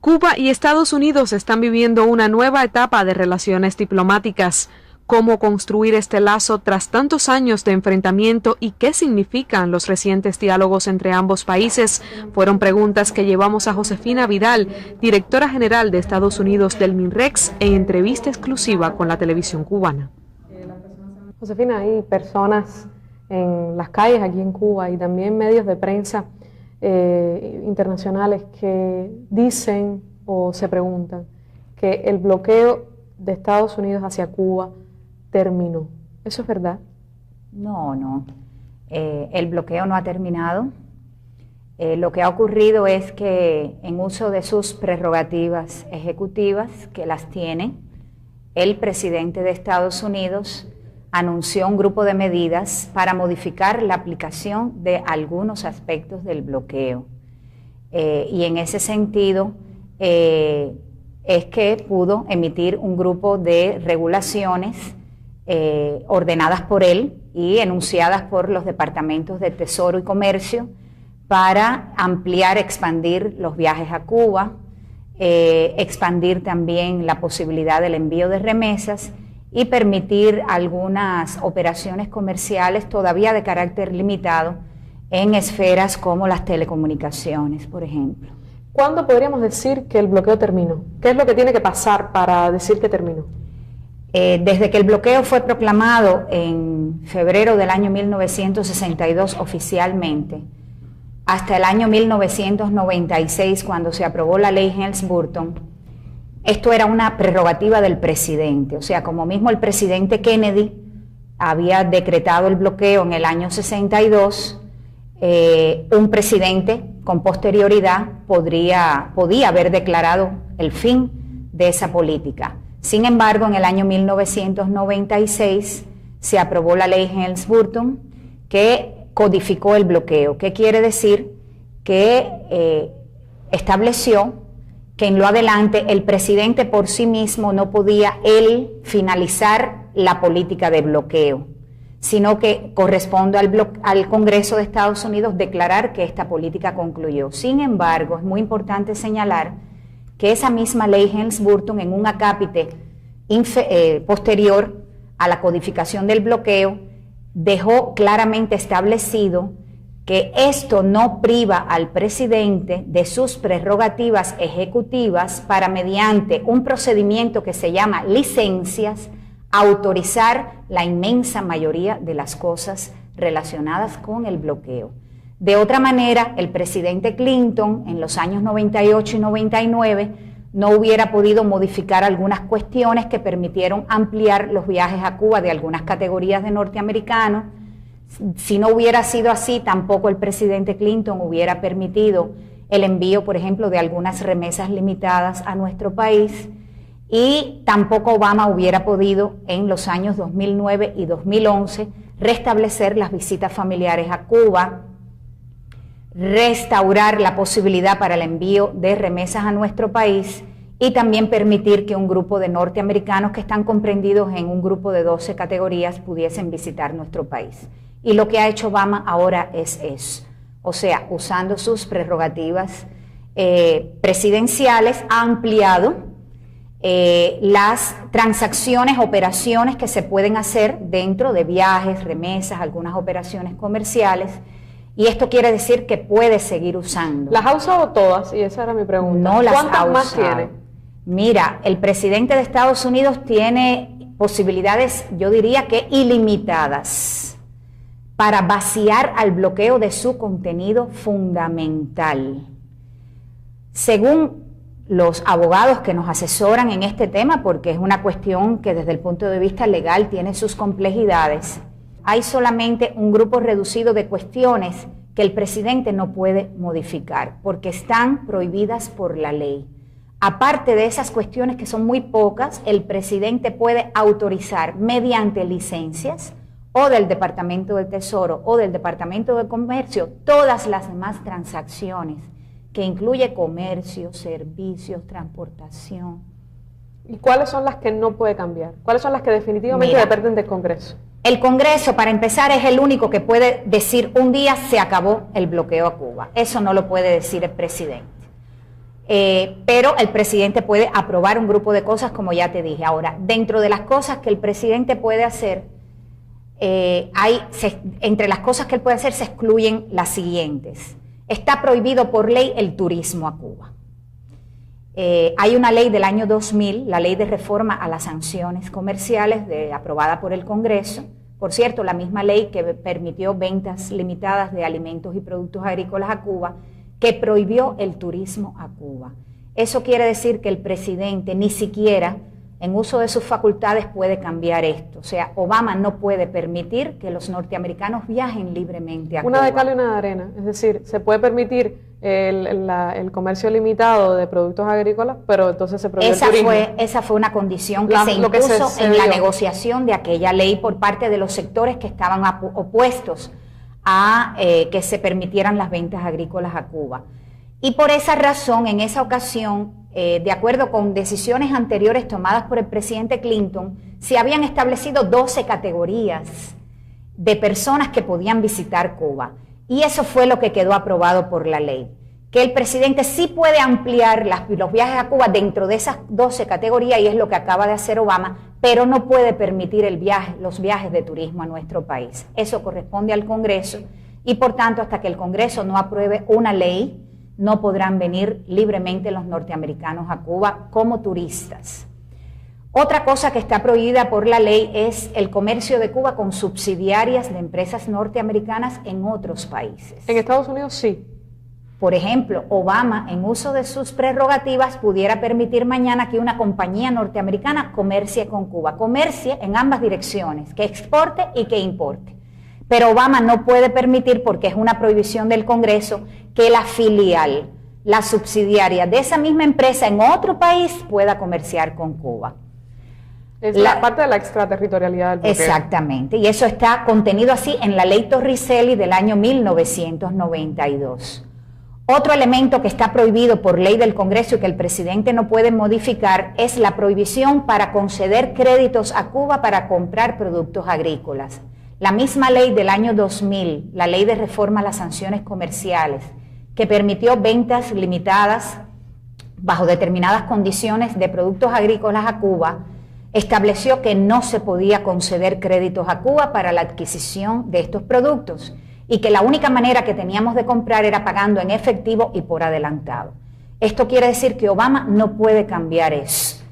Cuba y Estados Unidos están viviendo una nueva etapa de relaciones diplomáticas. ¿Cómo construir este lazo tras tantos años de enfrentamiento y qué significan los recientes diálogos entre ambos países? Fueron preguntas que llevamos a Josefina Vidal, directora general de Estados Unidos del MINREX, en entrevista exclusiva con la televisión cubana. Josefina, hay personas en las calles aquí en Cuba y también medios de prensa internacionales que dicen o se preguntan que el bloqueo de Estados Unidos hacia Cuba terminó. ¿Eso es verdad? No. El bloqueo no ha terminado. Lo que ha ocurrido es que en uso de sus prerrogativas ejecutivas, que las tiene, el presidente de Estados Unidos anunció un grupo de medidas para modificar la aplicación de algunos aspectos del bloqueo. Y en ese sentido es que pudo emitir un grupo de regulaciones ordenadas por él y enunciadas por los departamentos de Tesoro y Comercio para ampliar, expandir los viajes a Cuba, expandir también la posibilidad del envío de remesas y permitir algunas operaciones comerciales todavía de carácter limitado en esferas como las telecomunicaciones, por ejemplo. ¿Cuándo podríamos decir que el bloqueo terminó? ¿Qué es lo que tiene que pasar para decir que terminó? Desde que el bloqueo fue proclamado en febrero del año 1962 oficialmente, hasta el año 1996, cuando se aprobó la ley Helms-Burton, esto era una prerrogativa del presidente, o sea, como mismo el presidente Kennedy había decretado el bloqueo en el año 62, un presidente con posterioridad podía haber declarado el fin de esa política. Sin embargo, en el año 1996 se aprobó la ley Helms-Burton que codificó el bloqueo. ¿Qué quiere decir? Que estableció que en lo adelante el presidente por sí mismo no podía él finalizar la política de bloqueo, sino que corresponde al Congreso de Estados Unidos declarar que esta política concluyó. Sin embargo, es muy importante señalar que esa misma ley Helms-Burton, en un acápite posterior a la codificación del bloqueo, dejó claramente establecido que esto no priva al presidente de sus prerrogativas ejecutivas para, mediante un procedimiento que se llama licencias, autorizar la inmensa mayoría de las cosas relacionadas con el bloqueo. De otra manera, el presidente Clinton en los años 98 y 99 no hubiera podido modificar algunas cuestiones que permitieron ampliar los viajes a Cuba de algunas categorías de norteamericanos. Si no hubiera sido así, tampoco el presidente Clinton hubiera permitido el envío, por ejemplo, de algunas remesas limitadas a nuestro país, y tampoco Obama hubiera podido en los años 2009 y 2011 restablecer las visitas familiares a Cuba, restaurar la posibilidad para el envío de remesas a nuestro país y también permitir que un grupo de norteamericanos que están comprendidos en un grupo de 12 categorías pudiesen visitar nuestro país. Y lo que ha hecho Obama ahora es eso, o sea, usando sus prerrogativas presidenciales, ha ampliado las transacciones, operaciones que se pueden hacer dentro de viajes, remesas, algunas operaciones comerciales, y esto quiere decir que puede seguir usando. ¿Las ha usado todas? Y esa era mi pregunta. No las ha ¿Cuántas más usado. tiene? Mira, el presidente de Estados Unidos tiene posibilidades, yo diría que ilimitadas, para vaciar al bloqueo de su contenido fundamental. Según los abogados que nos asesoran en este tema, porque es una cuestión que desde el punto de vista legal tiene sus complejidades, hay solamente un grupo reducido de cuestiones que el presidente no puede modificar, porque están prohibidas por la ley. Aparte de esas cuestiones, que son muy pocas, el presidente puede autorizar mediante licencias o del Departamento del Tesoro o del Departamento de Comercio todas las demás transacciones, que incluye comercio, servicios, transportación. ¿Y cuáles son las que no puede cambiar? ¿Cuáles son las que definitivamente dependen del Congreso? El Congreso, para empezar, es el único que puede decir un día se acabó el bloqueo a Cuba. Eso no lo puede decir el presidente. pero el presidente puede aprobar un grupo de cosas, como ya te dije. Ahora, dentro de las cosas que el presidente puede hacer, entre las cosas que él puede hacer se excluyen las siguientes. Está prohibido por ley el turismo a Cuba. Hay una ley del año 2000, la ley de reforma a las sanciones comerciales, aprobada por el Congreso. Por cierto, la misma ley que permitió ventas limitadas de alimentos y productos agrícolas a Cuba, que prohibió el turismo a Cuba. Eso quiere decir que el presidente ni siquiera en uso de sus facultades puede cambiar esto. O sea, Obama no puede permitir que los norteamericanos viajen libremente a Cuba. Una de cal y una de arena, es decir, se puede permitir el comercio limitado de productos agrícolas, pero entonces se prohíbe el turismo. Esa fue una condición que se impuso en la negociación de aquella ley por parte de los sectores que estaban opuestos a que se permitieran las ventas agrícolas a Cuba. Y por esa razón, en esa ocasión, de acuerdo con decisiones anteriores tomadas por el presidente Clinton, se habían establecido 12 categorías de personas que podían visitar Cuba. Y eso fue lo que quedó aprobado por la ley, que el presidente sí puede ampliar los viajes a Cuba dentro de esas 12 categorías, y es lo que acaba de hacer Obama, pero no puede permitir los viajes de turismo a nuestro país. Eso corresponde al Congreso, y por tanto, hasta que el Congreso no apruebe una ley, no podrán venir libremente los norteamericanos a Cuba como turistas. Otra cosa que está prohibida por la ley es el comercio de Cuba con subsidiarias de empresas norteamericanas en otros países. En Estados Unidos sí. Por ejemplo, Obama, en uso de sus prerrogativas, pudiera permitir mañana que una compañía norteamericana comercie con Cuba, comercie en ambas direcciones, que exporte y que importe. Pero Obama no puede permitir, porque es una prohibición del Congreso, que la filial, la subsidiaria de esa misma empresa en otro país pueda comerciar con Cuba. Es la parte de la extraterritorialidad del bloqueo. Exactamente, y eso está contenido así en la ley Torricelli del año 1992. Otro elemento que está prohibido por ley del Congreso y que el presidente no puede modificar es la prohibición para conceder créditos a Cuba para comprar productos agrícolas. La misma ley del año 2000, la ley de reforma a las sanciones comerciales, que permitió ventas limitadas bajo determinadas condiciones de productos agrícolas a Cuba, estableció que no se podía conceder créditos a Cuba para la adquisición de estos productos y que la única manera que teníamos de comprar era pagando en efectivo y por adelantado. Esto quiere decir que Obama no puede cambiar eso,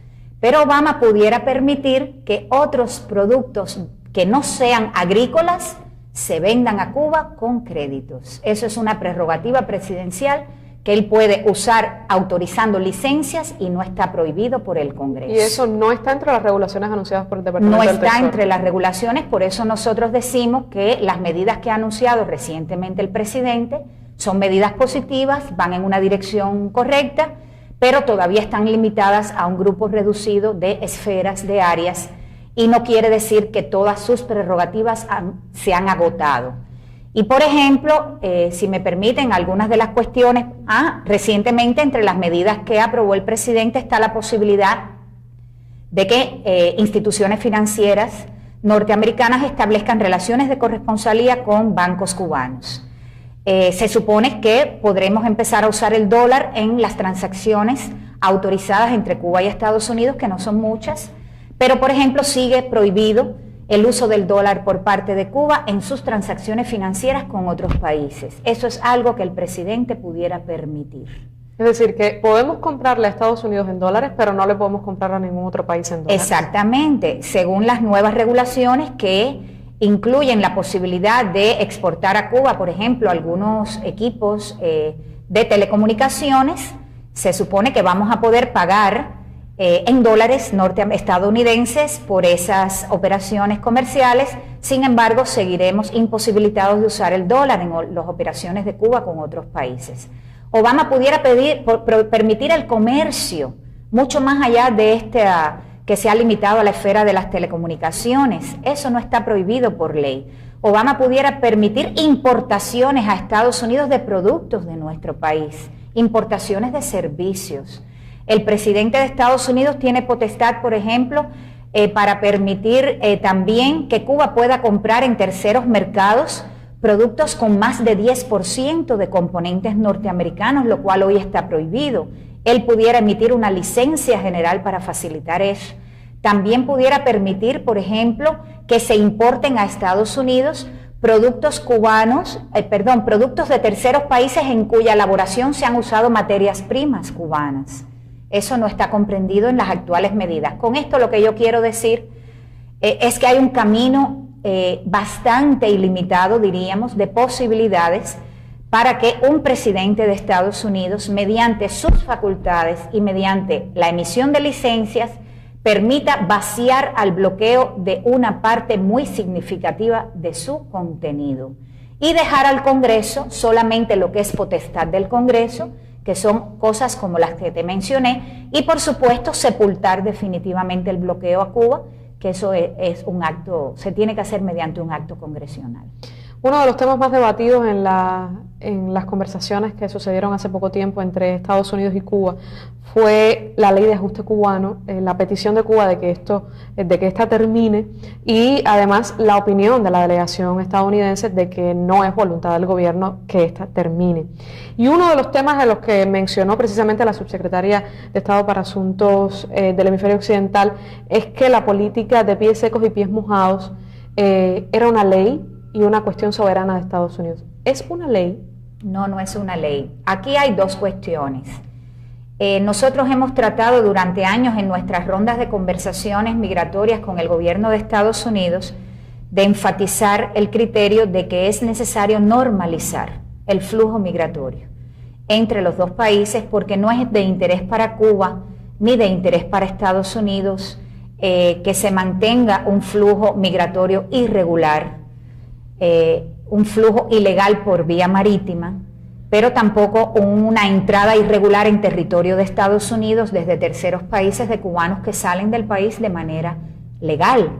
pero Obama pudiera permitir que otros productos que no sean agrícolas se vendan a Cuba con créditos. Eso es una prerrogativa presidencial que él puede usar autorizando licencias y no está prohibido por el Congreso. ¿Y eso no está entre las regulaciones anunciadas por el Departamento del Tesoro? No está entre las regulaciones, por eso nosotros decimos que las medidas que ha anunciado recientemente el presidente son medidas positivas, van en una dirección correcta, pero todavía están limitadas a un grupo reducido de esferas, de áreas, y no quiere decir que todas sus prerrogativas se han agotado. Y por ejemplo, si me permiten, algunas de las cuestiones, recientemente entre las medidas que aprobó el presidente está la posibilidad de que instituciones financieras norteamericanas establezcan relaciones de corresponsalía con bancos cubanos. Se supone que podremos empezar a usar el dólar en las transacciones autorizadas entre Cuba y Estados Unidos, que no son muchas, pero por ejemplo sigue prohibido el uso del dólar por parte de Cuba en sus transacciones financieras con otros países. Eso es algo que el presidente pudiera permitir. Es decir, que podemos comprarle a Estados Unidos en dólares, pero no le podemos comprar a ningún otro país en dólares. Exactamente, según las nuevas regulaciones que incluyen la posibilidad de exportar a Cuba, por ejemplo, algunos equipos de telecomunicaciones, se supone que vamos a poder pagar en dólares estadounidenses por esas operaciones comerciales. Sin embargo, seguiremos imposibilitados de usar el dólar en las operaciones de Cuba con otros países. Obama pudiera permitir el comercio mucho más allá de que se ha limitado a la esfera de las telecomunicaciones. Eso no está prohibido por ley. Obama pudiera permitir importaciones a Estados Unidos de productos de nuestro país, importaciones de servicios. El presidente de Estados Unidos tiene potestad, por ejemplo, para permitir también que Cuba pueda comprar en terceros mercados productos con más de 10% de componentes norteamericanos, lo cual hoy está prohibido. él pudiera emitir una licencia general para facilitar eso. También pudiera permitir, por ejemplo, que se importen a Estados Unidos productos productos de terceros países en cuya elaboración se han usado materias primas cubanas. Eso no está comprendido en las actuales medidas. Con esto lo que yo quiero decir es que hay un camino bastante ilimitado, diríamos, de posibilidades para que un presidente de Estados Unidos, mediante sus facultades y mediante la emisión de licencias, permita vaciar al bloqueo de una parte muy significativa de su contenido y dejar al Congreso solamente lo que es potestad del Congreso, que son cosas como las que te mencioné, y por supuesto sepultar definitivamente el bloqueo a Cuba, que eso es un acto, se tiene que hacer mediante un acto congresional. Uno de los temas más debatidos en las conversaciones que sucedieron hace poco tiempo entre Estados Unidos y Cuba fue la ley de ajuste cubano, la petición de Cuba de que esta termine, y además la opinión de la delegación estadounidense de que no es voluntad del gobierno que esta termine. Y uno de los temas de los que mencionó precisamente la subsecretaria de Estado para Asuntos del Hemisferio Occidental es que la política de pies secos y pies mojados era una ley y una cuestión soberana de Estados Unidos. ¿Es una ley? No, no es una ley. Aquí hay dos cuestiones. Nosotros hemos tratado durante años en nuestras rondas de conversaciones migratorias con el gobierno de Estados Unidos de enfatizar el criterio de que es necesario normalizar el flujo migratorio entre los dos países, porque no es de interés para Cuba ni de interés para Estados Unidos que se mantenga un flujo migratorio irregular, un flujo ilegal por vía marítima, pero tampoco una entrada irregular en territorio de Estados Unidos desde terceros países de cubanos que salen del país de manera legal.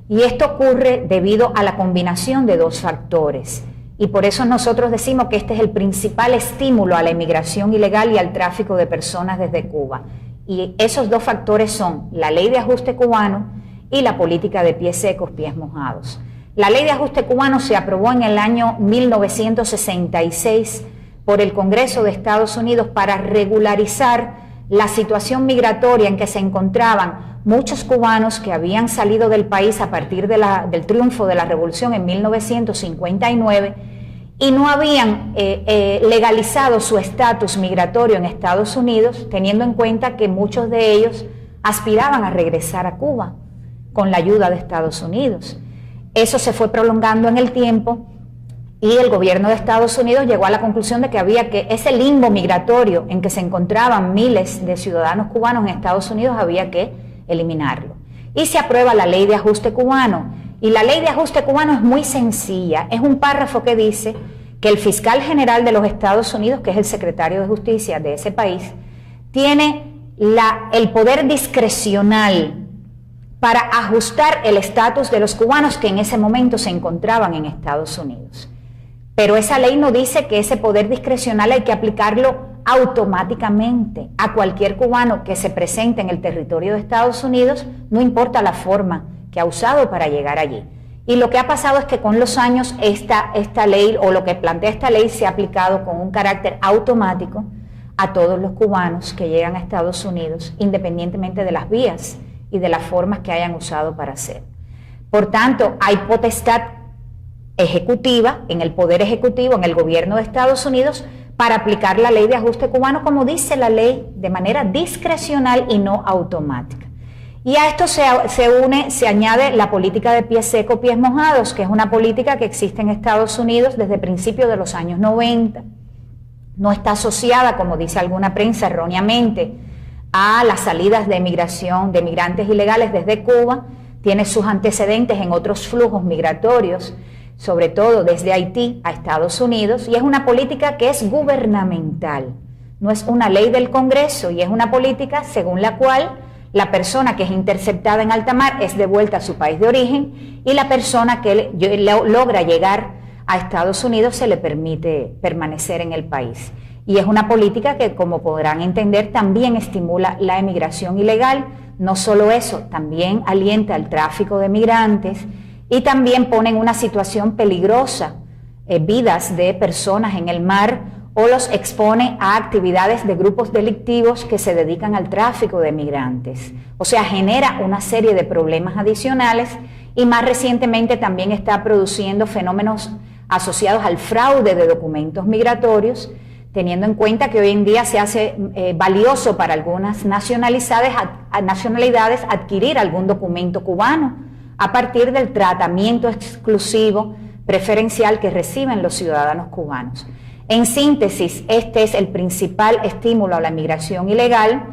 Y esto ocurre debido a la combinación de dos factores. Y por eso nosotros decimos que este es el principal estímulo a la inmigración ilegal y al tráfico de personas desde Cuba. Y esos dos factores son la ley de ajuste cubano y la política de pies secos, pies mojados. La ley de ajuste cubano se aprobó en el año 1966 por el Congreso de Estados Unidos para regularizar la situación migratoria en que se encontraban muchos cubanos que habían salido del país a partir del triunfo de la Revolución en 1959 y no habían legalizado su estatus migratorio en Estados Unidos, teniendo en cuenta que muchos de ellos aspiraban a regresar a Cuba con la ayuda de Estados Unidos. Eso se fue prolongando en el tiempo y el gobierno de Estados Unidos llegó a la conclusión de que había que ese limbo migratorio en que se encontraban miles de ciudadanos cubanos en Estados Unidos había que eliminarlo. Y se aprueba la ley de ajuste cubano. Y la ley de ajuste cubano es muy sencilla. Es un párrafo que dice que el fiscal general de los Estados Unidos, que es el secretario de Justicia de ese país, tiene el poder discrecional para ajustar el estatus de los cubanos que en ese momento se encontraban en Estados Unidos. Pero esa ley no dice que ese poder discrecional hay que aplicarlo automáticamente a cualquier cubano que se presente en el territorio de Estados Unidos, no importa la forma que ha usado para llegar allí. Y lo que ha pasado es que con los años esta ley, o lo que plantea esta ley, se ha aplicado con un carácter automático a todos los cubanos que llegan a Estados Unidos, independientemente de las vías y de las formas que hayan usado para hacer. Por tanto, hay potestad ejecutiva, en el Poder Ejecutivo, en el gobierno de Estados Unidos, para aplicar la ley de ajuste cubano, como dice la ley, de manera discrecional y no automática. Y a esto se añade la política de pies secos, pies mojados, que es una política que existe en Estados Unidos desde principios de los años 90. No está asociada, como dice alguna prensa erróneamente, a las salidas de migración de migrantes ilegales desde Cuba, tiene sus antecedentes en otros flujos migratorios, sobre todo desde Haití a Estados Unidos, y es una política que es gubernamental, no es una ley del Congreso, y es una política según la cual la persona que es interceptada en alta mar es devuelta a su país de origen, y la persona que logra llegar a Estados Unidos se le permite permanecer en el país. Y es una política que, como podrán entender, también estimula la emigración ilegal. No solo eso, también alienta el tráfico de migrantes y también pone en una situación peligrosa vidas de personas en el mar o los expone a actividades de grupos delictivos que se dedican al tráfico de migrantes. O sea, genera una serie de problemas adicionales y más recientemente también está produciendo fenómenos asociados al fraude de documentos migratorios, teniendo en cuenta que hoy en día se hace valioso para algunas nacionalidades adquirir algún documento cubano a partir del tratamiento exclusivo preferencial que reciben los ciudadanos cubanos. En síntesis, este es el principal estímulo a la migración ilegal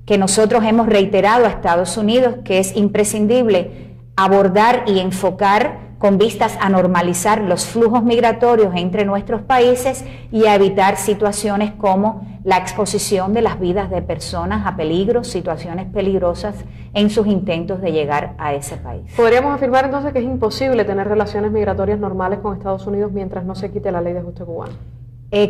que nosotros hemos reiterado a Estados Unidos, que es imprescindible abordar y enfocar con vistas a normalizar los flujos migratorios entre nuestros países y a evitar situaciones como la exposición de las vidas de personas a peligros, situaciones peligrosas en sus intentos de llegar a ese país. ¿Podríamos afirmar entonces que es imposible tener relaciones migratorias normales con Estados Unidos mientras no se quite la ley de ajuste cubano?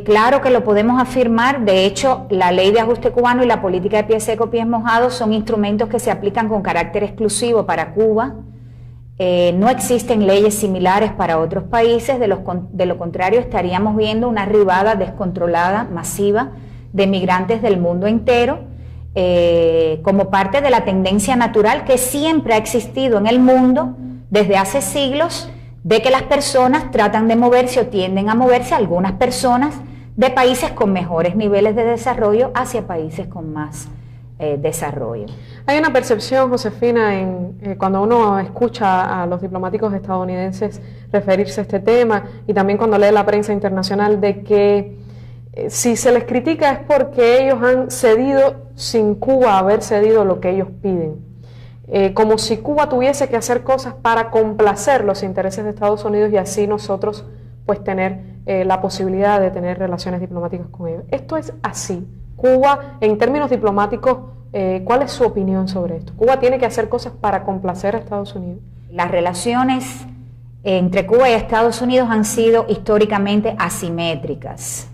Claro que lo podemos afirmar. De hecho, la ley de ajuste cubano y la política de pie seco, pies mojados son instrumentos que se aplican con carácter exclusivo para Cuba. No existen leyes similares para otros países, de lo contrario estaríamos viendo una arribada descontrolada, masiva, de migrantes del mundo entero, como parte de la tendencia natural que siempre ha existido en el mundo desde hace siglos, de que las personas tratan de moverse o tienden a moverse, algunas personas, de países con mejores niveles de desarrollo hacia países con más desarrollo. Hay una percepción, Josefina, cuando uno escucha a los diplomáticos estadounidenses referirse a este tema y también cuando lee la prensa internacional, de que si se les critica es porque ellos han cedido sin Cuba haber cedido lo que ellos piden. Como si Cuba tuviese que hacer cosas para complacer los intereses de Estados Unidos y así nosotros pues tener la posibilidad de tener relaciones diplomáticas con ellos. Esto es así. Cuba, en términos diplomáticos, ¿cuál es su opinión sobre esto? ¿Cuba tiene que hacer cosas para complacer a Estados Unidos? Las relaciones entre Cuba y Estados Unidos han sido históricamente asimétricas.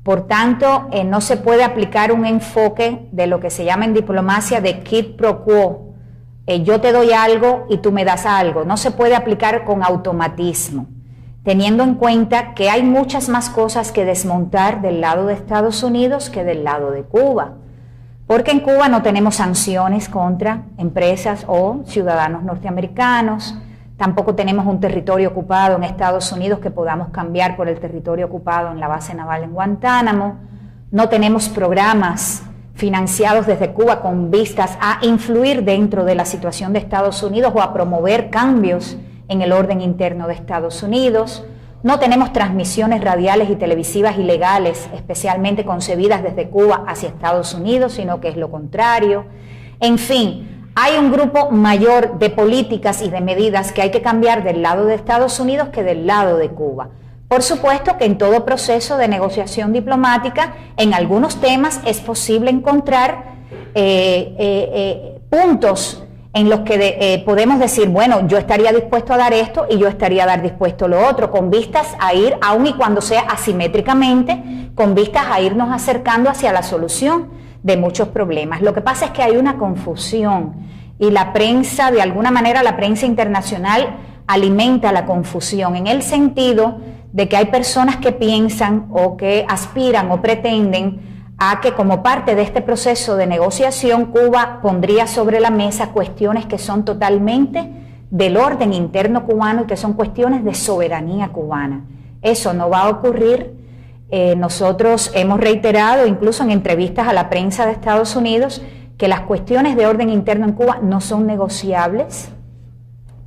Por tanto, no se puede aplicar un enfoque de lo que se llama en diplomacia de quid pro quo. Yo te doy algo y tú me das algo. No se puede aplicar con automatismo, teniendo en cuenta que hay muchas más cosas que desmontar del lado de Estados Unidos que del lado de Cuba. Porque en Cuba no tenemos sanciones contra empresas o ciudadanos norteamericanos, tampoco tenemos un territorio ocupado en Estados Unidos que podamos cambiar por el territorio ocupado en la base naval en Guantánamo, no tenemos programas financiados desde Cuba con vistas a influir dentro de la situación de Estados Unidos o a promover cambios en el orden interno de Estados Unidos, no tenemos transmisiones radiales y televisivas ilegales, especialmente concebidas desde Cuba hacia Estados Unidos, sino que es lo contrario. En fin, hay un grupo mayor de políticas y de medidas que hay que cambiar del lado de Estados Unidos que del lado de Cuba. Por supuesto que en todo proceso de negociación diplomática, en algunos temas es posible encontrar puntos en los que podemos decir, bueno, yo estaría dispuesto a dar esto y yo estaría a dar dispuesto a lo otro, con vistas a ir, aun y cuando sea asimétricamente, con vistas a irnos acercando hacia la solución de muchos problemas. Lo que pasa es que hay una confusión y la prensa, de alguna manera la prensa internacional alimenta la confusión en el sentido de que hay personas que piensan o que aspiran o pretenden a que como parte de este proceso de negociación Cuba pondría sobre la mesa cuestiones que son totalmente del orden interno cubano y que son cuestiones de soberanía cubana. Eso no va a ocurrir. Nosotros hemos reiterado, incluso en entrevistas a la prensa de Estados Unidos, que las cuestiones de orden interno en Cuba no son negociables,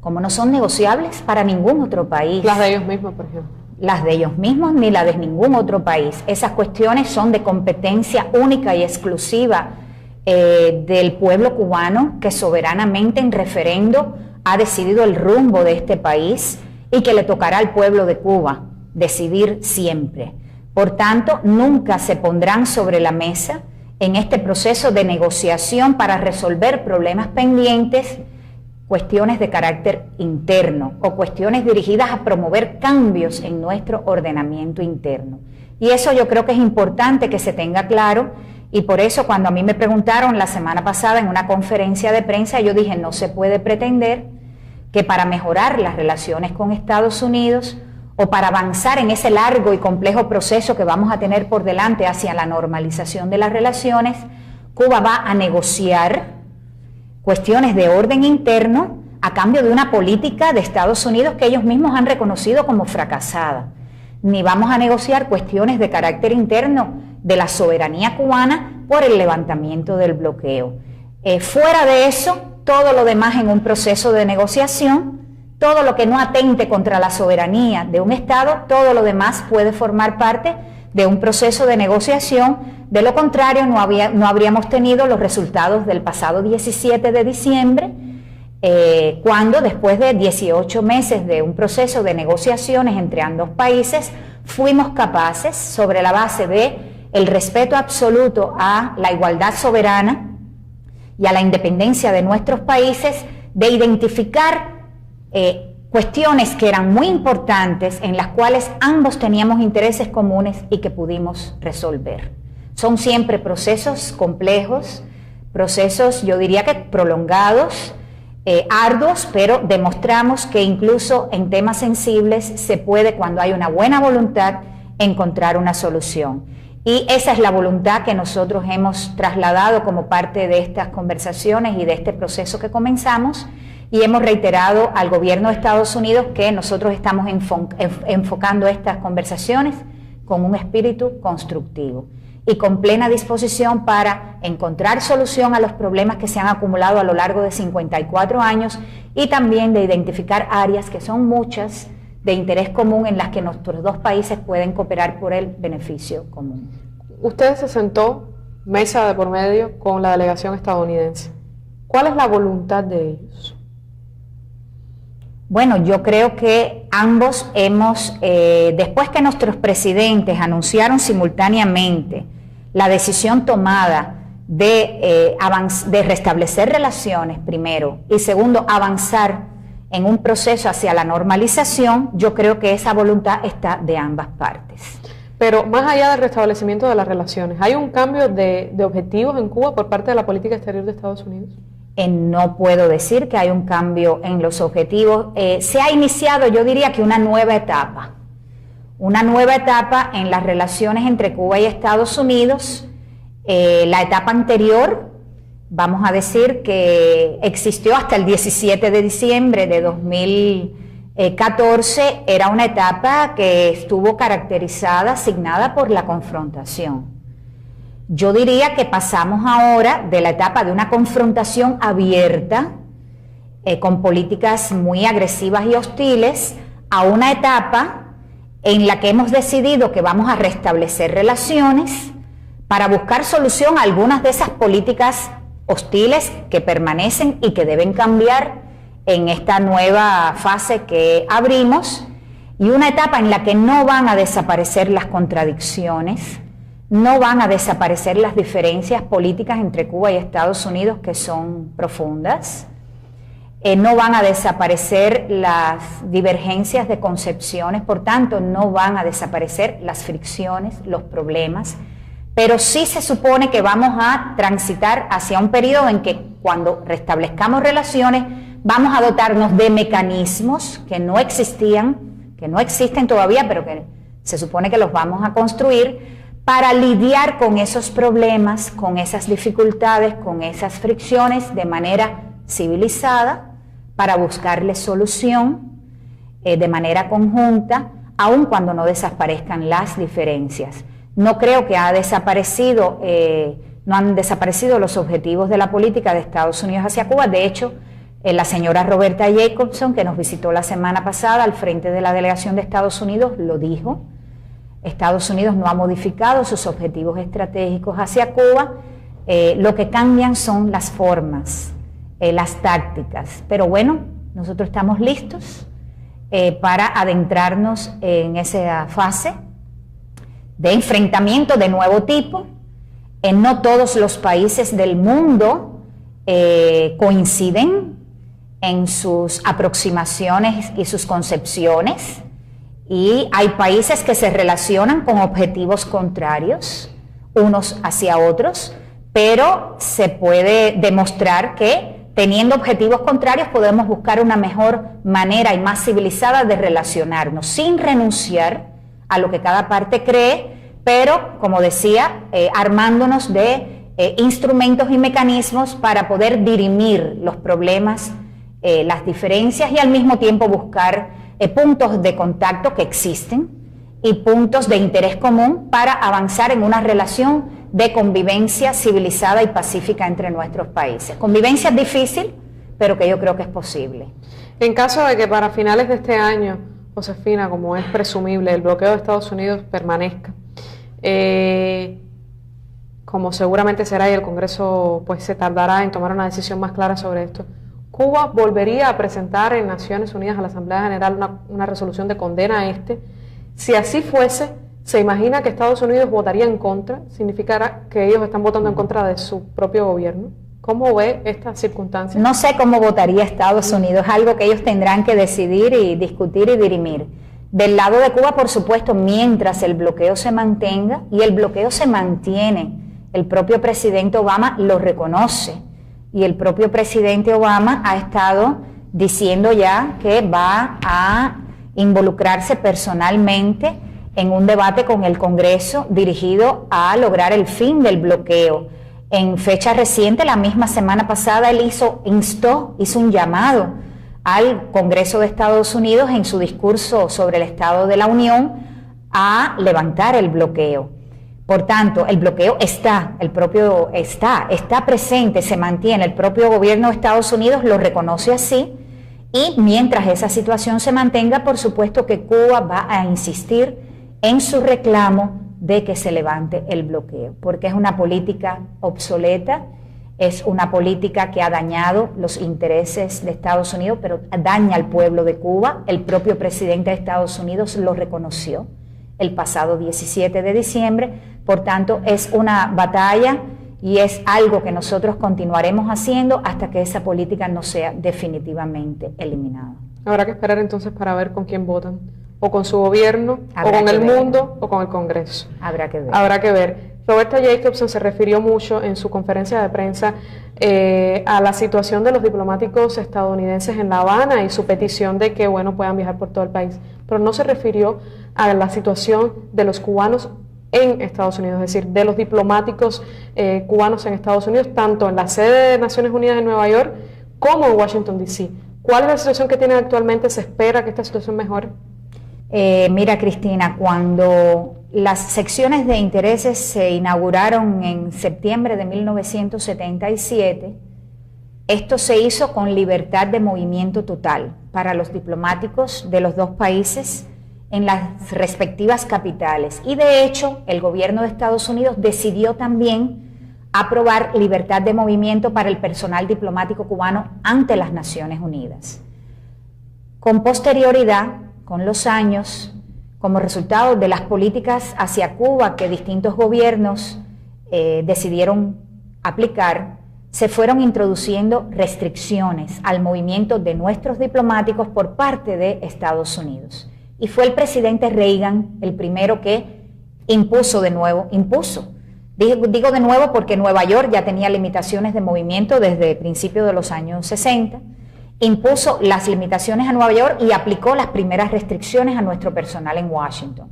como no son negociables para ningún otro país. Las de ellos mismos, por ejemplo. Las de ellos mismos ni las de ningún otro país. Esas cuestiones son de competencia única y exclusiva del pueblo cubano, que soberanamente en referendo ha decidido el rumbo de este país y que le tocará al pueblo de Cuba decidir siempre. Por tanto, nunca se pondrán sobre la mesa en este proceso de negociación para resolver problemas pendientes cuestiones de carácter interno o cuestiones dirigidas a promover cambios en nuestro ordenamiento interno. Y eso yo creo que es importante que se tenga claro, y por eso cuando a mí me preguntaron la semana pasada en una conferencia de prensa, yo dije, no se puede pretender que para mejorar las relaciones con Estados Unidos o para avanzar en ese largo y complejo proceso que vamos a tener por delante hacia la normalización de las relaciones, Cuba va a negociar cuestiones de orden interno a cambio de una política de Estados Unidos que ellos mismos han reconocido como fracasada. Ni vamos a negociar cuestiones de carácter interno de la soberanía cubana por el levantamiento del bloqueo. Fuera de eso, todo lo demás en un proceso de negociación, todo lo que no atente contra la soberanía de un Estado, todo lo demás puede formar parte de un proceso de negociación. De lo contrario, no habríamos tenido los resultados del pasado 17 de diciembre, cuando después de 18 meses de un proceso de negociaciones entre ambos países, fuimos capaces, sobre la base de el respeto absoluto a la igualdad soberana y a la independencia de nuestros países, de identificar cuestiones que eran muy importantes, en las cuales ambos teníamos intereses comunes y que pudimos resolver. Son siempre procesos complejos, procesos, yo diría que prolongados, arduos, pero demostramos que incluso en temas sensibles se puede, cuando hay una buena voluntad, encontrar una solución. Y esa es la voluntad que nosotros hemos trasladado como parte de estas conversaciones y de este proceso que comenzamos, y hemos reiterado al gobierno de Estados Unidos que nosotros estamos enfocando estas conversaciones con un espíritu constructivo y con plena disposición para encontrar solución a los problemas que se han acumulado a lo largo de 54 años y también de identificar áreas, que son muchas, de interés común en las que nuestros dos países pueden cooperar por el beneficio común. Usted se sentó mesa de por medio con la delegación estadounidense. ¿Cuál es la voluntad de ellos? Bueno, yo creo que ambos hemos, después que nuestros presidentes anunciaron simultáneamente la decisión tomada de restablecer relaciones, primero, y segundo, avanzar en un proceso hacia la normalización, yo creo que esa voluntad está de ambas partes. Pero más allá del restablecimiento de las relaciones, ¿hay un cambio de objetivos en Cuba por parte de la política exterior de Estados Unidos? No puedo decir que hay un cambio en los objetivos. Se ha iniciado, yo diría que una nueva etapa en las relaciones entre Cuba y Estados Unidos. La etapa anterior, vamos a decir que existió hasta el 17 de diciembre de 2014, era una etapa que estuvo caracterizada, asignada por la confrontación. Yo diría que pasamos ahora de la etapa de una confrontación abierta, con políticas muy agresivas y hostiles, a una etapa en la que hemos decidido que vamos a restablecer relaciones para buscar solución a algunas de esas políticas hostiles que permanecen y que deben cambiar en esta nueva fase que abrimos, y una etapa en la que no van a desaparecer las contradicciones, no van a desaparecer las diferencias políticas entre Cuba y Estados Unidos, que son profundas, no van a desaparecer las divergencias de concepciones, por tanto no van a desaparecer las fricciones, los problemas, pero sí se supone que vamos a transitar hacia un periodo en que, cuando restablezcamos relaciones, vamos a dotarnos de mecanismos que no existían, que no existen todavía, pero que se supone que los vamos a construir para lidiar con esos problemas, con esas dificultades, con esas fricciones de manera civilizada, para buscarle solución de manera conjunta, aun cuando no desaparezcan las diferencias. No creo que no han desaparecido los objetivos de la política de Estados Unidos hacia Cuba. De hecho, la señora Roberta Jacobson, que nos visitó la semana pasada al frente de la delegación de Estados Unidos, lo dijo. Estados Unidos no ha modificado sus objetivos estratégicos hacia Cuba, lo que cambian son las formas, las tácticas. Pero bueno, nosotros estamos listos para adentrarnos en esa fase de enfrentamiento de nuevo tipo. No todos los países del mundo coinciden en sus aproximaciones y sus concepciones, y hay países que se relacionan con objetivos contrarios unos hacia otros, pero se puede demostrar que teniendo objetivos contrarios, podemos buscar una mejor manera y más civilizada de relacionarnos, sin renunciar a lo que cada parte cree, pero, como decía, armándonos de instrumentos y mecanismos para poder dirimir los problemas, las diferencias, y al mismo tiempo buscar puntos de contacto que existen y puntos de interés común para avanzar en una relación de convivencia civilizada y pacífica entre nuestros países. Convivencia difícil, pero que yo creo que es posible. En caso de que para finales de este año, Josefina, como es presumible, el bloqueo de Estados Unidos permanezca, como seguramente será, y el Congreso pues se tardará en tomar una decisión más clara sobre esto, Cuba volvería a presentar en Naciones Unidas a la Asamblea General una resolución de condena a Si así fuese, ¿se imagina que Estados Unidos votaría en contra? ¿Significará que ellos están votando en contra de su propio gobierno? ¿Cómo ve estas circunstancias? No sé cómo votaría Estados Unidos, es algo que ellos tendrán que decidir y discutir y dirimir. Del lado de Cuba, por supuesto, mientras el bloqueo se mantenga, y el bloqueo se mantiene, el propio presidente Obama lo reconoce, y el propio presidente Obama ha estado diciendo ya que va a involucrarse personalmente en un debate con el Congreso dirigido a lograr el fin del bloqueo. En fecha reciente, la misma semana pasada, él hizo un llamado al Congreso de Estados Unidos en su discurso sobre el Estado de la Unión a levantar el bloqueo. Por tanto, el bloqueo está presente, se mantiene, el propio gobierno de Estados Unidos lo reconoce así, y mientras esa situación se mantenga, por supuesto que Cuba va a insistir en su reclamo de que se levante el bloqueo, porque es una política obsoleta, es una política que ha dañado los intereses de Estados Unidos, pero daña al pueblo de Cuba. El propio presidente de Estados Unidos lo reconoció el pasado 17 de diciembre, por tanto es una batalla y es algo que nosotros continuaremos haciendo hasta que esa política no sea definitivamente eliminada. Habrá que esperar entonces para ver con quién votan, o con su gobierno, o con el mundo, o con el Congreso. Habrá que ver. Habrá que ver. Roberta Jacobson se refirió mucho en su conferencia de prensa a la situación de los diplomáticos estadounidenses en La Habana y su petición de que puedan viajar por todo el país, pero no se refirió a la situación de los cubanos en Estados Unidos, es decir, de los diplomáticos cubanos en Estados Unidos, tanto en la sede de Naciones Unidas en Nueva York como en Washington, D.C. ¿Cuál es la situación que tienen actualmente? ¿Se espera que esta situación mejore? Mira, Cristina, cuando las secciones de intereses se inauguraron en septiembre de 1977, esto se hizo con libertad de movimiento total para los diplomáticos de los dos países en las respectivas capitales. Y de hecho, el gobierno de Estados Unidos decidió también aprobar libertad de movimiento para el personal diplomático cubano ante las Naciones Unidas. Con posterioridad, con los años, como resultado de las políticas hacia Cuba que distintos gobiernos decidieron aplicar, se fueron introduciendo restricciones al movimiento de nuestros diplomáticos por parte de Estados Unidos. Y fue el presidente Reagan el primero que impuso. Digo de nuevo porque Nueva York ya tenía limitaciones de movimiento desde principios de los años 60, impuso las limitaciones a Nueva York y aplicó las primeras restricciones a nuestro personal en Washington.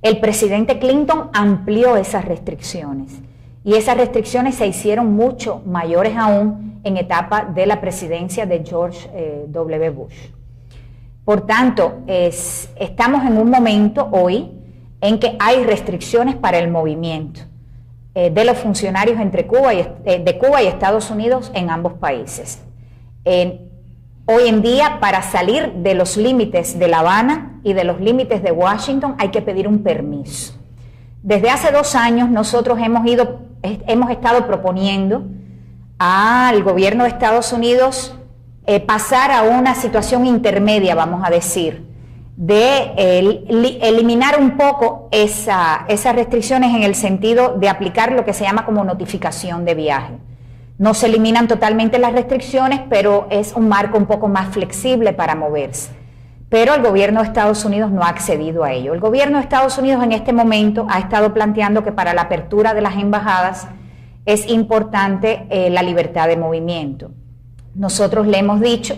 El presidente Clinton amplió esas restricciones y esas restricciones se hicieron mucho mayores aún en etapa de la presidencia de George W. Bush. Por tanto, estamos en un momento hoy en que hay restricciones para el movimiento de los funcionarios de Cuba y Estados Unidos en ambos países. Hoy en día, para salir de los límites de La Habana y de los límites de Washington, hay que pedir un permiso. Desde hace 2 años nosotros hemos estado proponiendo al gobierno de Estados Unidos pasar a una situación intermedia, vamos a decir, de eliminar un poco esas restricciones en el sentido de aplicar lo que se llama como notificación de viaje. No se eliminan totalmente las restricciones, pero es un marco un poco más flexible para moverse. Pero el gobierno de Estados Unidos no ha accedido a ello. El gobierno de Estados Unidos en este momento ha estado planteando que para la apertura de las embajadas es importante la libertad de movimiento. Nosotros le hemos dicho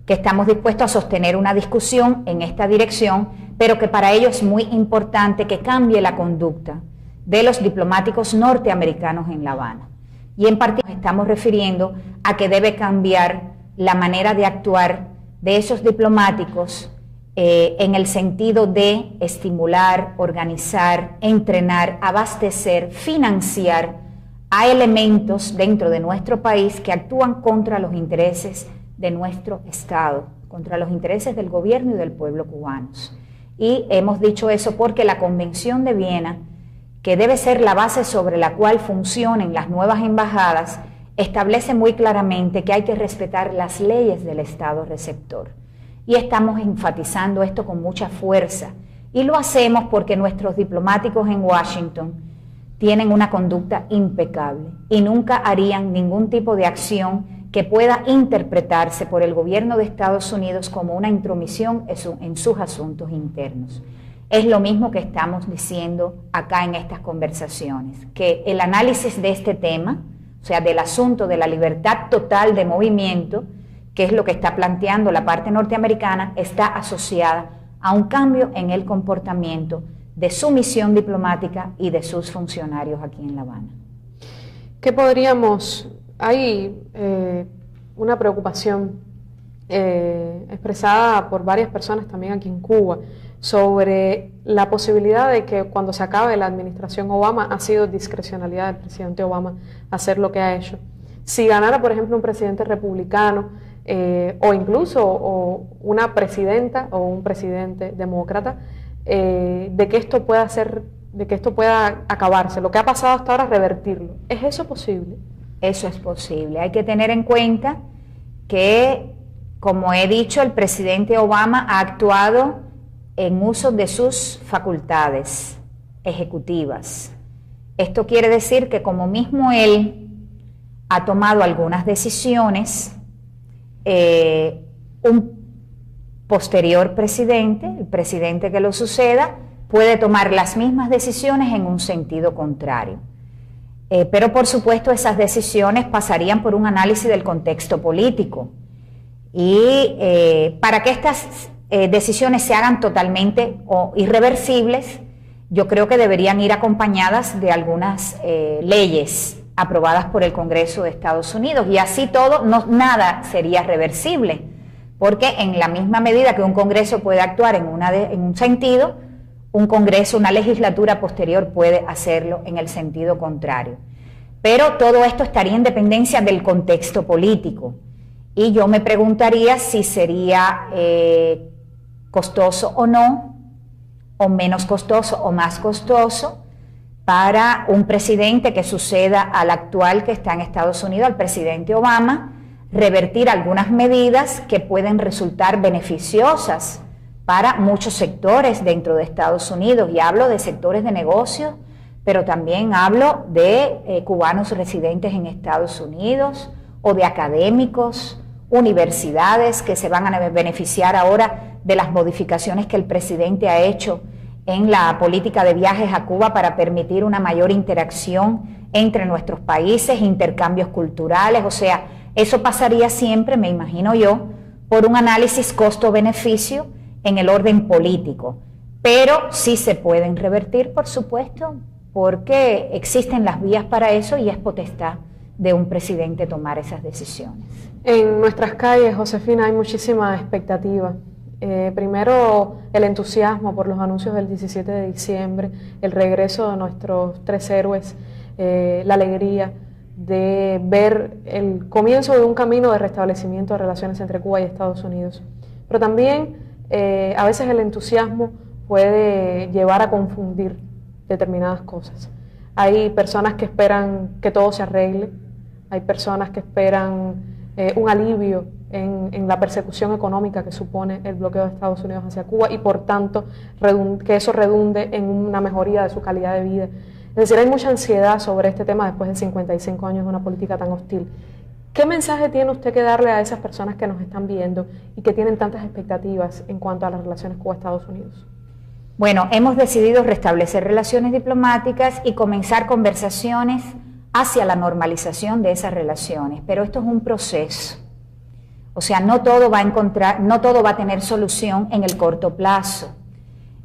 que estamos dispuestos a sostener una discusión en esta dirección, pero que para ello es muy importante que cambie la conducta de los diplomáticos norteamericanos en La Habana. Y en particular estamos refiriendo a que debe cambiar la manera de actuar de esos diplomáticos en el sentido de estimular, organizar, entrenar, abastecer, financiar a elementos dentro de nuestro país que actúan contra los intereses de nuestro Estado, contra los intereses del gobierno y del pueblo cubanos. Y hemos dicho eso porque la Convención de Viena, que debe ser la base sobre la cual funcionen las nuevas embajadas, establece muy claramente que hay que respetar las leyes del Estado receptor. Y estamos enfatizando esto con mucha fuerza. Y lo hacemos porque nuestros diplomáticos en Washington tienen una conducta impecable y nunca harían ningún tipo de acción que pueda interpretarse por el gobierno de Estados Unidos como una intromisión en sus asuntos internos. Es lo mismo que estamos diciendo acá en estas conversaciones, que el análisis de este tema, o sea, del asunto de la libertad total de movimiento, que es lo que está planteando la parte norteamericana, está asociada a un cambio en el comportamiento de su misión diplomática y de sus funcionarios aquí en La Habana. ¿Qué podríamos...? Hay una preocupación expresada por varias personas también aquí en Cuba sobre la posibilidad de que cuando se acabe la administración Obama, ha sido discrecionalidad del presidente Obama hacer lo que ha hecho. Si ganara, por ejemplo, un presidente republicano o incluso una presidenta o un presidente demócrata, de que esto pueda acabarse, lo que ha pasado hasta ahora, revertirlo. ¿Es eso posible? Eso es posible. Hay que tener en cuenta que, como he dicho, el presidente Obama ha actuado en uso de sus facultades ejecutivas. Esto quiere decir que como mismo él ha tomado algunas decisiones, un posterior presidente, el presidente que lo suceda, puede tomar las mismas decisiones en un sentido contrario. Pero por supuesto esas decisiones pasarían por un análisis del contexto político. Y para que estas decisiones se hagan totalmente o irreversibles, yo creo que deberían ir acompañadas de algunas leyes aprobadas por el Congreso de Estados Unidos, y así todo, nada sería reversible, porque en la misma medida que un Congreso puede actuar en un sentido, un Congreso, una legislatura posterior puede hacerlo en el sentido contrario. Pero todo esto estaría en dependencia del contexto político, y yo me preguntaría si sería costoso o no, o menos costoso o más costoso, para un presidente que suceda al actual que está en Estados Unidos, al presidente Obama, revertir algunas medidas que pueden resultar beneficiosas para muchos sectores dentro de Estados Unidos, y hablo de sectores de negocios, pero también hablo de cubanos residentes en Estados Unidos, o de académicos, universidades que se van a beneficiar ahora de las modificaciones que el presidente ha hecho en la política de viajes a Cuba para permitir una mayor interacción entre nuestros países, intercambios culturales. O sea, eso pasaría siempre, me imagino yo, por un análisis costo-beneficio en el orden político. Pero sí se pueden revertir, por supuesto, porque existen las vías para eso y es potestad de un presidente tomar esas decisiones. En nuestras calles, Josefina, hay muchísima expectativa. Primero, el entusiasmo por los anuncios del 17 de diciembre, el regreso de nuestros tres héroes, la alegría de ver el comienzo de un camino de restablecimiento de relaciones entre Cuba y Estados Unidos. Pero también a veces el entusiasmo puede llevar a confundir determinadas cosas. Hay personas que esperan que todo se arregle, hay personas que esperan un alivio en la persecución económica que supone el bloqueo de Estados Unidos hacia Cuba, y por tanto que eso redunde en una mejoría de su calidad de vida. Es decir, hay mucha ansiedad sobre este tema después de 55 años de una política tan hostil. ¿Qué mensaje tiene usted que darle a esas personas que nos están viendo y que tienen tantas expectativas en cuanto a las relaciones Cuba-Estados Unidos? Bueno, hemos decidido restablecer relaciones diplomáticas y comenzar conversaciones hacia la normalización de esas relaciones, pero esto es un proceso. O sea, no todo va a tener solución en el corto plazo.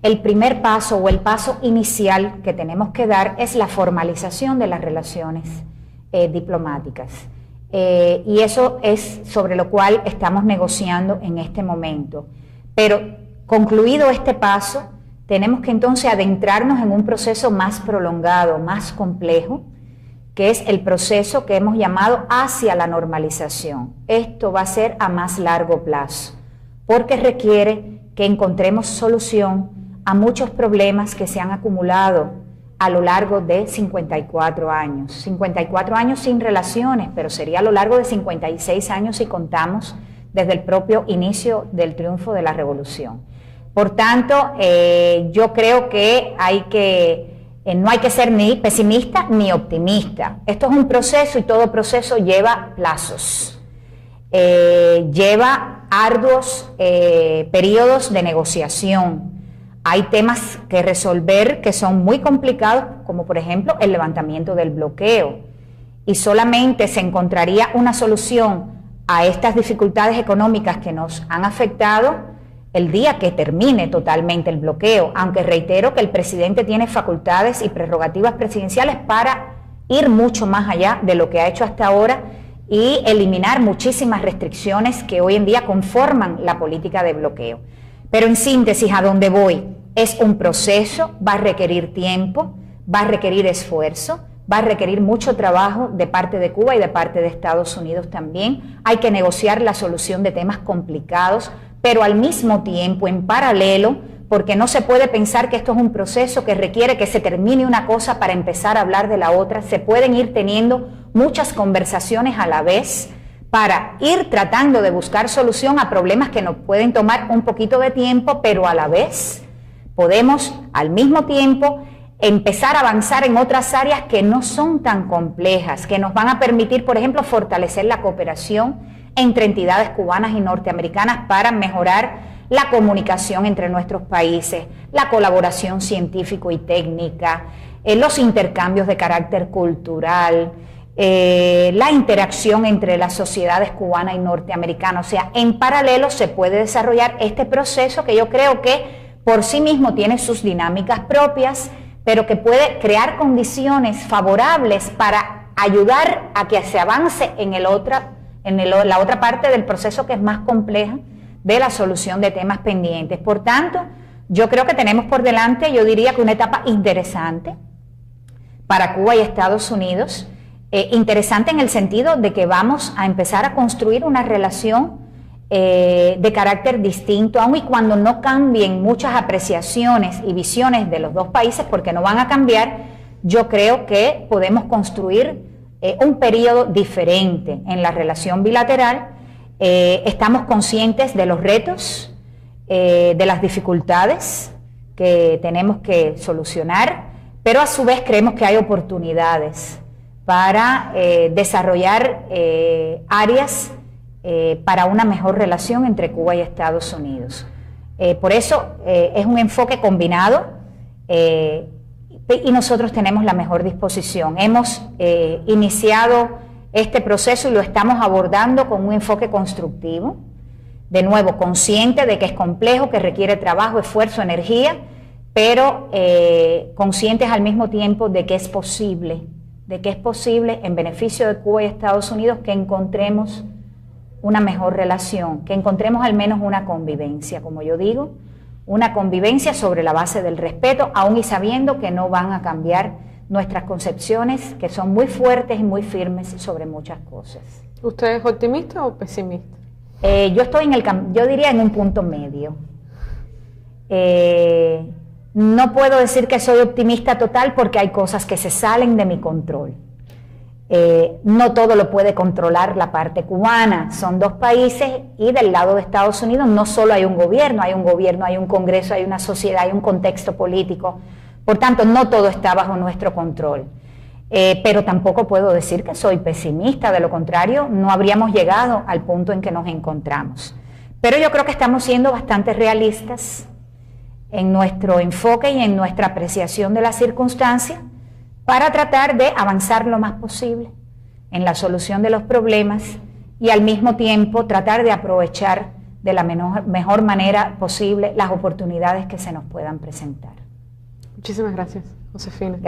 El primer paso o el paso inicial que tenemos que dar es la formalización de las relaciones diplomáticas. Y eso es sobre lo cual estamos negociando en este momento. Pero concluido este paso, tenemos que entonces adentrarnos en un proceso más prolongado, más complejo, que es el proceso que hemos llamado hacia la normalización. Esto va a ser a más largo plazo, porque requiere que encontremos solución a muchos problemas que se han acumulado a lo largo de 54 años. 54 años sin relaciones, pero sería a lo largo de 56 años si contamos desde el propio inicio del triunfo de la revolución. Por tanto, yo creo que no hay que ser ni pesimista ni optimista. Esto es un proceso y todo proceso lleva plazos, lleva arduos periodos de negociación. Hay temas que resolver que son muy complicados, como por ejemplo el levantamiento del bloqueo, y solamente se encontraría una solución a estas dificultades económicas que nos han afectado el día que termine totalmente el bloqueo, aunque reitero que el presidente tiene facultades y prerrogativas presidenciales para ir mucho más allá de lo que ha hecho hasta ahora y eliminar muchísimas restricciones que hoy en día conforman la política de bloqueo. Pero en síntesis, ¿a dónde voy? Es un proceso, va a requerir tiempo, va a requerir esfuerzo, va a requerir mucho trabajo de parte de Cuba y de parte de Estados Unidos también. Hay que negociar la solución de temas complicados, pero al mismo tiempo, en paralelo, porque no se puede pensar que esto es un proceso que requiere que se termine una cosa para empezar a hablar de la otra. Se pueden ir teniendo muchas conversaciones a la vez para ir tratando de buscar solución a problemas que nos pueden tomar un poquito de tiempo, pero a la vez podemos al mismo tiempo empezar a avanzar en otras áreas que no son tan complejas, que nos van a permitir, por ejemplo, fortalecer la cooperación entre entidades cubanas y norteamericanas para mejorar la comunicación entre nuestros países, la colaboración científico y técnica, los intercambios de carácter cultural, la interacción entre las sociedades cubana y norteamericana. O sea, en paralelo se puede desarrollar este proceso que yo creo que por sí mismo tiene sus dinámicas propias, pero que puede crear condiciones favorables para ayudar a que se avance en la otra parte del proceso que es más compleja de la solución de temas pendientes. Por tanto, yo creo que tenemos por delante, yo diría que una etapa interesante para Cuba y Estados Unidos, interesante en el sentido de que vamos a empezar a construir una relación de carácter distinto, aun y cuando no cambien muchas apreciaciones y visiones de los dos países, porque no van a cambiar. Yo creo que podemos construir un periodo diferente en la relación bilateral. Estamos conscientes de los retos, de las dificultades que tenemos que solucionar, pero a su vez creemos que hay oportunidades para desarrollar áreas para una mejor relación entre Cuba y Estados Unidos. Por eso es un enfoque combinado y nosotros tenemos la mejor disposición. Hemos iniciado este proceso y lo estamos abordando con un enfoque constructivo, de nuevo consciente de que es complejo, que requiere trabajo, esfuerzo, energía, pero conscientes al mismo tiempo de que es posible en beneficio de Cuba y Estados Unidos que encontremos una mejor relación, que encontremos al menos una convivencia, como yo digo, una convivencia sobre la base del respeto, aun y sabiendo que no van a cambiar nuestras concepciones, que son muy fuertes y muy firmes sobre muchas cosas. ¿Usted es optimista o pesimista? Yo diría en un punto medio. No puedo decir que soy optimista total porque hay cosas que se salen de mi control. No todo lo puede controlar la parte cubana, son dos países y del lado de Estados Unidos no solo hay un gobierno, hay un Congreso, hay una sociedad, hay un contexto político, por tanto no todo está bajo nuestro control. Pero tampoco puedo decir que soy pesimista, de lo contrario no habríamos llegado al punto en que nos encontramos. Pero yo creo que estamos siendo bastante realistas en nuestro enfoque y en nuestra apreciación de las circunstancias, para tratar de avanzar lo más posible en la solución de los problemas y al mismo tiempo tratar de aprovechar de la mejor manera posible las oportunidades que se nos puedan presentar. Muchísimas gracias, Josefina.